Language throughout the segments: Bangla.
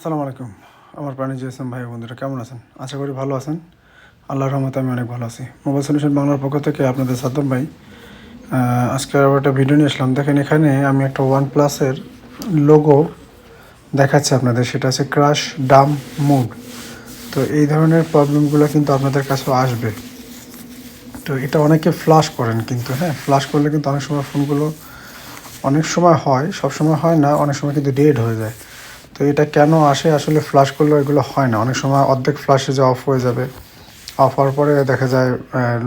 আসসালামু আলাইকুম আমার প্রাণী এস.এম ভাই বন্ধুরা কেমন আছেন? আশা করি ভালো আছেন। আল্লাহর রহমতে আমি অনেক ভালো আছি। মোবাইল সলিউশন বাংলার পক্ষ থেকে আপনাদের সাদ্দাম ভাই আজকে আবার একটা ভিডিও নিয়ে আসলাম। দেখেন এখানে আমি একটা ওয়ানপ্লাসের লোগো দেখাচ্ছি আপনাদের, সেটা আছে ক্রাশ ডাম মুড। তো এই ধরনের প্রবলেমগুলো কিন্তু আপনাদের কাছেও আসবে। তো এটা অনেকে ফ্লাশ করেন, কিন্তু ফ্লাশ করলে কিন্তু অনেক সময় ফোনগুলো অনেক সময় হয়, সব সময় হয় না, অনেক সময় কিন্তু ডেড হয়ে যায়। তো এটা কেন আসে? আসলে ফ্লাশ করলেও এগুলো হয় না, অনেক সময় অর্ধেক ফ্লাশে যে অফ হয়ে যাবে, অফ হওয়ার পরে দেখা যায়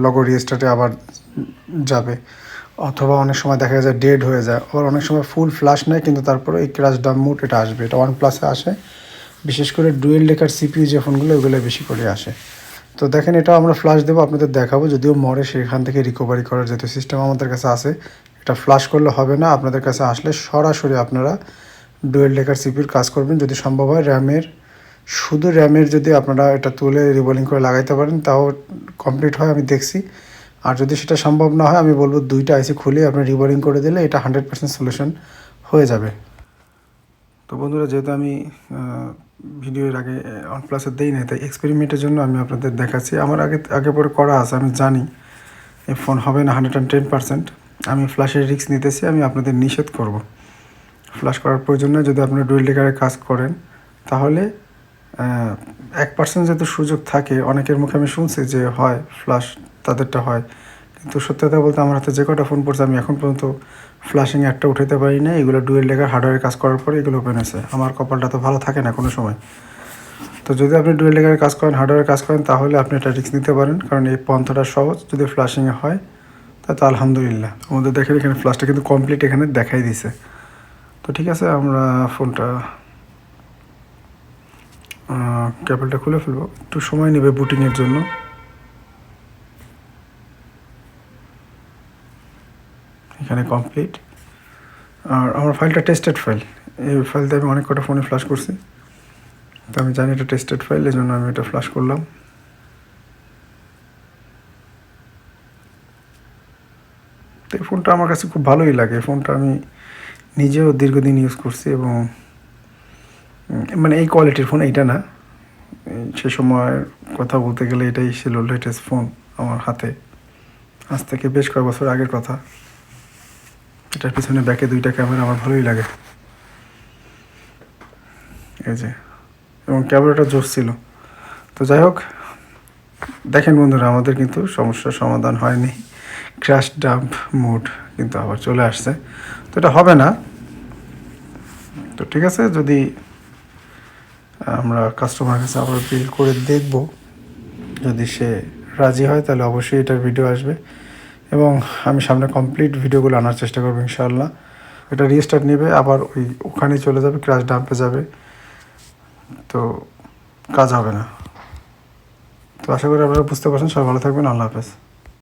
লগো রিস্টার্টে আবার যাবে, অথবা অনেক সময় দেখা যায় ডেড হয়ে যায়, আবার অনেক সময় ফুল ফ্লাশ নেয় কিন্তু তারপরে এই ক্র্যাশ ডাম মুড এটা আসবে। এটা ওয়ানপ্লাসে আসে, বিশেষ করে ডুয়েল ডেকার সিপিইউ যে ফোনগুলো ওগুলো বেশি করে আসে। তো দেখেন এটাও আমরা ফ্লাশ দেবো, আপনাদের দেখাবো, যদিও মরে সেখান থেকে রিকভারি করার যেহেতু সিস্টেম আমাদের কাছে আছে, এটা ফ্লাশ করলে হবে না। আপনাদের কাছে আসলে সরাসরি আপনারা ডুয়েল ডেকার সিপিইউর কাজ করবেন। যদি সম্ভব হয় শুধু র্যামের যদি আপনারা এটা তুলে রিবোলিং করে লাগাইতে পারেন তাও কমপ্লিট হয়, আমি দেখছি। আর যদি সেটা সম্ভব না হয় আমি বলবো দুইটা আইসি খুলে আপনি রিবোলিং করে দিলে এটা 100% সলিউশন হয়ে যাবে। তো বন্ধুরা, যেহেতু আমি ভিডিওর আগে ওয়ানপ্লাসের দেই না, তাই এক্সপেরিমেন্টের জন্য আমি আপনাদের দেখাচ্ছি। আমার আগে পরে করা আছে, আমি জানি এই ফোন হবে না 110%। আমি ফ্ল্যাশের রিস্ক নিতেছি, আমি আপনাদের নিষেধ করব ফ্ল্যাশ করার প্রয়োজন নয়। যদি আপনি ডুয়েল ডেকারে কাজ করেন তাহলে 1% যেহেতু সুযোগ থাকে, অনেকের মুখে আমি শুনছি যে হয় ফ্ল্যাশ, তাদেরটা হয়, কিন্তু সত্যি কথা বলতে আমার হাতে যে কটা ফোন পড়ছে আমি এখন পর্যন্ত ফ্ল্যাশিং একটা উঠাতে পারি না। এগুলো ডুয়েল ডেকার হার্ডওয়্যারে কাজ করার পরে এগুলো ওপেন হয়েছে। আমার কপালটা তো ভালো থাকে না কোনো সময়। তো যদি আপনি ডুয়েল ডেকারে কাজ করেন, হার্ডওয়্যারে কাজ করেন, তাহলে আপনি এটা রিস্ক নিতে পারেন, কারণ এই পন্থাটা সহজ। যদি ফ্ল্যাশিংয়ে হয় তা তো আলহামদুলিল্লাহ। আমাদের দেখেন এখানে ফ্ল্যাশটা কিন্তু কমপ্লিট এখানে দেখাই দিছে। তো ঠিক আছে, আমরা ফোনটা কেবলটা খুলে ফেলবো, একটু সময় নেবে বুটিংয়ের জন্য। এখানে কমপ্লিট। আর আমার ফাইলটা টেস্টেড ফাইল, এই ফাইল দিয়ে আমি অনেক কটা ফোনে ফ্ল্যাশ করছি, তো আমি জানি এটা টেস্টেড ফাইল, এই জন্য আমি এটা ফ্ল্যাশ করলাম। তো এই ফোনটা আমার কাছে খুব ভালোই লাগে। এই ফোনটা আমি নিজেও দীর্ঘদিন ইউজ করছি, এবং মানে এই কোয়ালিটির ফোন এইটা না, সে সময় কথা বলতে গেলে এটাই ছিল লেটেস্ট ফোন আমার হাতে, আজ থেকে বেশ কয়েক বছর আগের কথা। এটার পিছনে ব্যাকে দুইটা ক্যামেরা আমার ভালোই লাগে, এই যে, এবং ক্যামেরাটা জোস ছিল। তো যাই হোক, দেখেন বন্ধুরা, আমাদের কিন্তু সমস্যার সমাধান হয়নি। ক্র্যাশ ডাম্প মুড কিন্তু আবার চলে আসছে। তো এটা হবে না। তো ঠিক আছে, যদি আমরা কাস্টমার কাছে আবার বিল করে দেখব, যদি সে রাজি হয় তাহলে অবশ্যই এটার ভিডিও আসবে, এবং আমি সামনে কমপ্লিট ভিডিওগুলো আনার চেষ্টা করবো ইনশাআল্লাহ। এটা রিস্টার্ট নেবে, আবার ওখানেই চলে যাবে, ক্র্যাশ ডাম্পে যাবে, তো কাজ হবে না। তো আশা করি আপনারা বুঝতে পারছেন। সবাই ভালো থাকবেন। আল্লাহ হাফেজ।